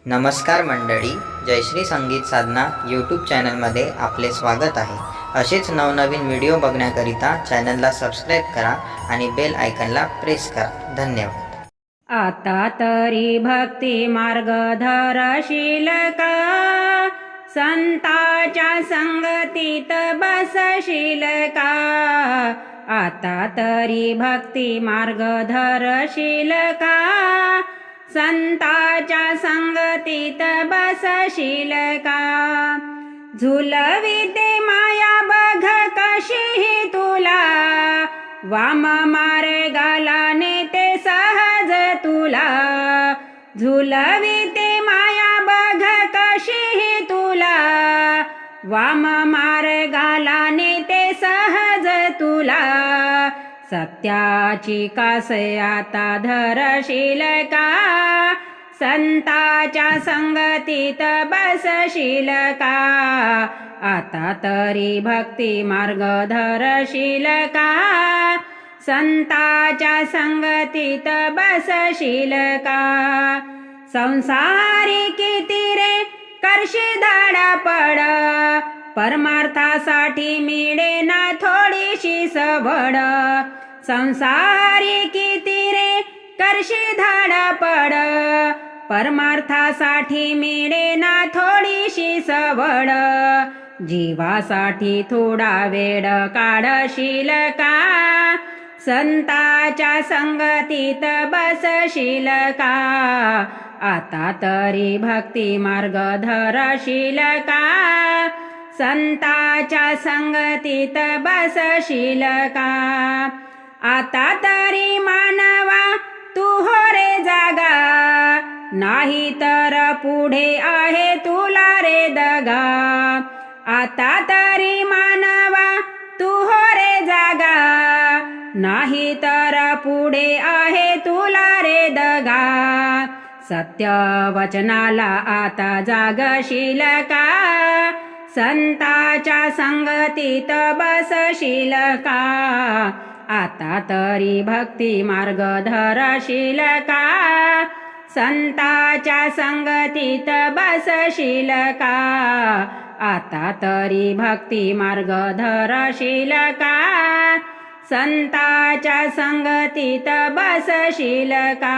नमस्कार मंडळी, जयश्री संगीत साधना यूट्यूब चॅनलमध्ये आपले स्वागत आहे. असेच नवनवीन व्हिडिओ बघण्याकरिता चॅनलला सबस्क्राईब करा आणि बेल आयकनला प्रेस करा. धन्यवाद. आता तरी भक्ती मार्ग धरशील का, संताच्या संगतीत बसशील का. आता तरी भक्ती मार्ग धरशील का, संताच्या संगतीत बसशील का. झुलविते माया बघ कशी तुला, वाम मार्गाला नेते सहज तुला. झुलविते माया बघ कशी तुला, वाम मार्गाला नेते सहज तुला. सत्याची कास आता धरशील का, संताच्या संगतीत बसशील का. आता तरी भक्ती मार्ग धरशील का, संताच्या संगतीत बसशील का. संसारी किती रे करशी धडपड, परमार्थासाठी मिळे ना थोडीशी सवड. संसारी किती रे करशी धडपड, परमार्थासाठी मिळे ना थोडीशी सवड. जीवासाठी थोडा वेळ काढशील का, संताच्या संगतीत बसशील का. आता तरी भक्ती मार्ग धरशील का, संताच्या संगतीत बसशील का. आता तरी मानवा तू हो रे जागा, नाही तर पुढे आहे तुला रे दगा. आता तरी मानवा तू हो रे जागा, नाही तर पुढे आहे तुला रे दगा. सत्य वचनाला आता जागशील का, संताच्या संगतीत बसशील का. आता तरी भक्ती मार्ग धरशील का, संताच्या संगतीत बसशील का. आता तरी भक्ती मार्ग धरशील का, संताच्या संगतीत बसशील का.